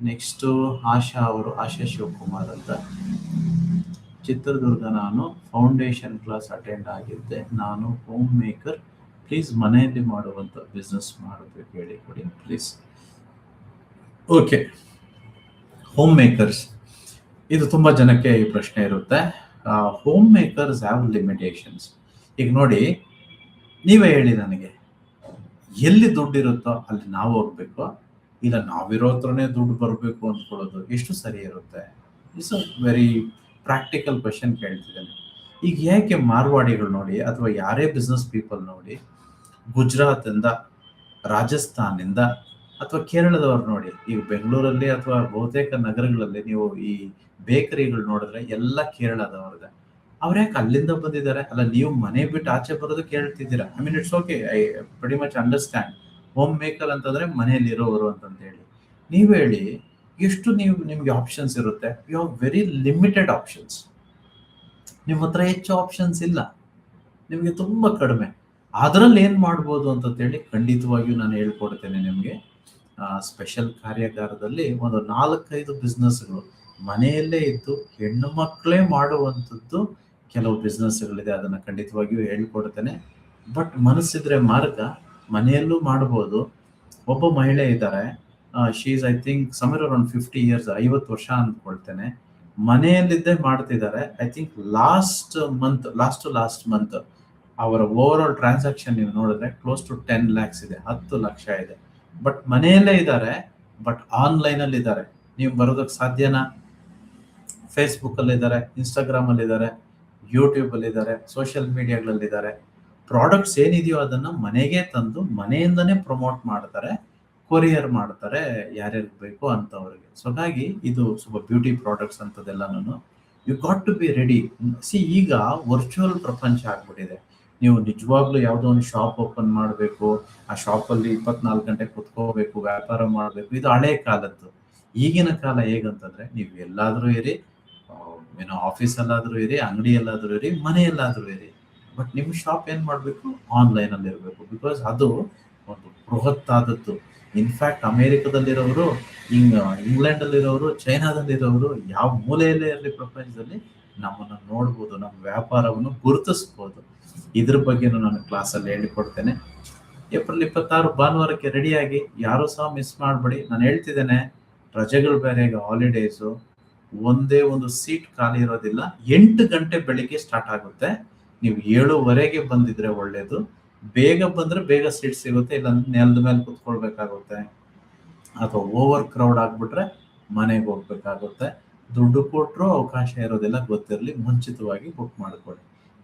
Next ಆಶಾ ಶಿವಕುಮಾರ್ ಅಂತ, ಚಿತ್ರದುರ್ಗ. ನಾನು foundation class attend ಆಗಿದ್ದೆ. ನಾನು ಹೋಮ್ ಮೇಕರ್. ಪ್ಲೀಸ್ ಮನೆಯಲ್ಲಿ ಮಾಡುವಂಥ ಬಿಸ್ನೆಸ್ ಮಾಡಬೇಕು ಹೇಳಿ ಕೊಡಿ ಪ್ಲೀಸ್. ಓಕೆ, ಹೋಮ್ ಮೇಕರ್ಸ್, ಇದು ತುಂಬ ಜನಕ್ಕೆ ಈ ಪ್ರಶ್ನೆ ಇರುತ್ತೆ. Home makers have limitations. ಈಗ ನೋಡಿ, ನೀವೇ ಹೇಳಿ ನನಗೆ, ಎಲ್ಲಿ ದುಡ್ಡಿರುತ್ತೋ ಅಲ್ಲಿ ನಾವು ಹೋಗ್ಬೇಕು, ಇಲ್ಲ ನಾವಿರೋ ಹತ್ರನೇ ದುಡ್ಡು ಬರಬೇಕು ಅಂದ್ಕೊಳ್ಳೋದು ಎಷ್ಟು ಸರಿ ಇರುತ್ತೆ? It's a very practical question ಕೇಳ್ತಿದ್ದೇನೆ. ಈಗ ಯಾಕೆ ಮಾರ್ವಾಡಿಗಳು ನೋಡಿ, ಅಥವಾ ಯಾರೇ ಬಿಸ್ನೆಸ್ ಪೀಪಲ್ ನೋಡಿ, ಗುಜರಾತಿಂದ, ರಾಜಸ್ಥಾನಿಂದ ಅಥವಾ ಕೇರಳದವ್ರು ನೋಡಿ, ಈಗ ಬೆಂಗಳೂರಲ್ಲಿ ಅಥವಾ ಬಹುತೇಕ ನಗರಗಳಲ್ಲಿ ನೀವು ಈ ಬೇಕರಿಗಳು ನೋಡಿದ್ರೆ ಎಲ್ಲ ಕೇರಳದವ್ರದೇ. ಅವ್ರು ಯಾಕೆ ಅಲ್ಲಿಂದ ಬಂದಿದ್ದಾರೆ? ಅಲ್ಲ, ನೀವು ಮನೆ ಬಿಟ್ಟು ಆಚೆ ಬರೋದು ಕೇಳ್ತಿದ್ದೀರಾ. I mean it's okay, I very much understand. Homemaker ಅಂತಂದ್ರೆ ಮನೆಯಲ್ಲಿ ಇರೋರು ಅಂತಂತ ಹೇಳಿ. ನೀವು ಹೇಳಿ, ಎಷ್ಟು ನಿಮ್ಗೆ ಆಪ್ಷನ್ಸ್ ಇರುತ್ತೆ? You have very limited options. ನಿಮ್ಮ ಹತ್ರ ಹೆಚ್ಚು ಆಪ್ಷನ್ಸ್ ಇಲ್ಲ, ನಿಮಗೆ ತುಂಬಾ ಕಡಿಮೆ. ಅದರಲ್ಲಿ ಏನ್ ಮಾಡ್ಬೋದು ಅಂತಂತೇಳಿ ಖಂಡಿತವಾಗಿಯೂ ನಾನು ಹೇಳ್ಕೊಡ್ತೇನೆ ನಿಮಗೆ. ಸ್ಪೆಷಲ್ ಕಾರ್ಯಾಗಾರದಲ್ಲಿ ಒಂದು 4-5 ಬಿಸ್ನೆಸ್ಗಳು ಮನೆಯಲ್ಲೇ ಇದ್ದು ಹೆಣ್ಣು ಮಕ್ಕಳೇ ಮಾಡುವಂಥದ್ದು ಕೆಲವು ಬಿಸ್ನೆಸ್ಗಳಿದೆ. ಅದನ್ನು ಖಂಡಿತವಾಗಿಯೂ ಹೇಳ್ಕೊಡ್ತೇನೆ. ಬಟ್ ಮನಸ್ಸಿದ್ರೆ ಮಾರ್ಗ, ಮನೆಯಲ್ಲೂ ಮಾಡ್ಬೋದು. ಒಬ್ಬ ಮಹಿಳೆ ಇದ್ದಾರೆ, she is I think somewhere around 50 years, 50 ವರ್ಷ ಅಂದ್ಕೊಳ್ತೇನೆ. ಮನೆಯಲ್ಲಿದ್ದೇ ಮಾಡ್ತಿದ್ದಾರೆ. ಐ ಥಿಂಕ್ ಲಾಸ್ಟ್ ಮಂತ್ ಅವರ ಓವರ್ ಆಲ್ ಟ್ರಾನ್ಸಾಕ್ಷನ್ ನೀವು ನೋಡಿದ್ರೆ ಕ್ಲೋಸ್ ಟು 10 lakhs ಇದೆ, 10 ಲಕ್ಷ ಇದೆ. ಬಟ್ ಮನೆಯಲ್ಲೇ ಇದ್ದಾರೆ, ಬಟ್ ಆನ್ಲೈನ್ ಅಲ್ಲಿ ಇದ್ದಾರೆ. ನೀವು ಬರೋದಕ್ಕೆ ಸಾಧ್ಯನಾ? ಫೇಸ್ಬುಕ್ ಅಲ್ಲಿ ಇದ್ದಾರೆ, ಇನ್ಸ್ಟಾಗ್ರಾಮ್ ಅಲ್ಲಿ ಇದ್ದಾರೆ, ಯೂಟ್ಯೂಬ್ ಅಲ್ಲಿ ಇದ್ದಾರೆ, ಸೋಷಿಯಲ್ ಮೀಡಿಯಾಗಳಲ್ಲಿದ್ದಾರೆ. ಪ್ರಾಡಕ್ಟ್ಸ್ ಏನಿದೆಯೋ ಅದನ್ನ ಮನೆಗೆ ತಂದು ಮನೆಯಿಂದನೇ ಪ್ರಮೋಟ್ ಮಾಡ್ತಾರೆ, ಕೊರಿಯರ್ ಮಾಡ್ತಾರೆ ಯಾರ್ಯಾರಿಗೆ ಬೇಕು ಅಂತವ್ರಿಗೆ. ಸೊ ಹಾಗಾಗಿ ಇದು ಸ್ವಲ್ಪ ಬ್ಯೂಟಿ ಪ್ರಾಡಕ್ಟ್ಸ್ ಅಂತದೆಲ್ಲನೂ you got to be ready. ಈಗ ವರ್ಚುವಲ್ ಪ್ರಪಂಚ ಆಗ್ಬಿಟ್ಟಿದೆ. ನೀವು ನಿಜವಾಗ್ಲೂ ಯಾವುದೋ ಒಂದು ಶಾಪ್ ಓಪನ್ ಮಾಡಬೇಕು, ಆ ಶಾಪಲ್ಲಿ 24 ಗಂಟೆ ಕುತ್ಕೋಬೇಕು, ವ್ಯಾಪಾರ ಮಾಡಬೇಕು, ಇದು ಹಳೆ ಕಾಲದ್ದು. ಈಗಿನ ಕಾಲ ಹೇಗಂತಂದ್ರೆ, ನೀವು ಎಲ್ಲಾದ್ರೂ ಇರಿ, ಏನೋ ಆಫೀಸಲ್ಲಾದ್ರೂ ಇರಿ, ಅಂಗಡಿಯಲ್ಲಾದ್ರೂ ಇರಿ, ಮನೆಯಲ್ಲಾದ್ರೂ ಇರಿ, ಬಟ್ ನಿಮ್ಮ ಶಾಪ್ ಏನ್ ಮಾಡಬೇಕು? ಆನ್ಲೈನ್ ಅಲ್ಲಿ ಇರಬೇಕು. ಬಿಕಾಸ್ ಅದು ಒಂದು ಬೃಹತ್ತಾದದ್ದು. ಇನ್ಫ್ಯಾಕ್ಟ್ ಅಮೆರಿಕದಲ್ಲಿರೋರು, ಇಂಗ್ಲೆಂಡ್ ಅಲ್ಲಿರೋರು, ಚೈನಾದಲ್ಲಿರೋರು, ಯಾವ ಮೂಲೆಯಲ್ಲೇ ಇರಲಿ ಪ್ರಪಂಚದಲ್ಲಿ ನಮ್ಮನ್ನು ನೋಡ್ಬೋದು, ನಮ್ಮ ವ್ಯಾಪಾರವನ್ನು ಗುರುತಿಸ್ಬೋದು. ಇದ್ರ ಬಗ್ಗೆನೂ ನಾನು ಕ್ಲಾಸಲ್ಲಿ ಹೇಳಿಕೊಡ್ತೇನೆ. ಏಪ್ರಿಲ್ 26 ಭಾನುವಾರಕ್ಕೆ ರೆಡಿಯಾಗಿ, ಯಾರು ಸಹ ಮಿಸ್ ಮಾಡಬೇಡಿ. ನಾನು ಹೇಳ್ತಿದ್ದೇನೆ, ರಜೆಗಳು ಬೇರೆ, ಈಗ ಹಾಲಿಡೇಸು, ಒಂದೇ ಒಂದು ಸೀಟ್ ಖಾಲಿ ಇರೋದಿಲ್ಲ. 8 ಗಂಟೆ ಬೆಳಿಗ್ಗೆ ಸ್ಟಾರ್ಟ್ ಆಗುತ್ತೆ. ನೀವು 7:15 ಬಂದಿದ್ರೆ ಒಳ್ಳೇದು. ಬೇಗ ಬಂದ್ರೆ ಬೇಗ ಸೀಟ್ ಸಿಗುತ್ತೆ, ಇಲ್ಲ ನೆಲದ ಮೇಲೆ ಕುತ್ಕೊಳ್ಬೇಕಾಗುತ್ತೆ, ಅಥವಾ ಓವರ್ ಕ್ರೌಡ್ ಆಗ್ಬಿಟ್ರೆ ಮನೆಗೆ ಹೋಗ್ಬೇಕಾಗುತ್ತೆ. ದುಡ್ಡು ಕೊಟ್ಟರು ಅವಕಾಶ ಇರೋದಿಲ್ಲ, ಗೊತ್ತಿರಲಿ, ಮುಂಚಿತವಾಗಿ ಬುಕ್ ಮಾಡ್ಕೊಳ್ಳಿ.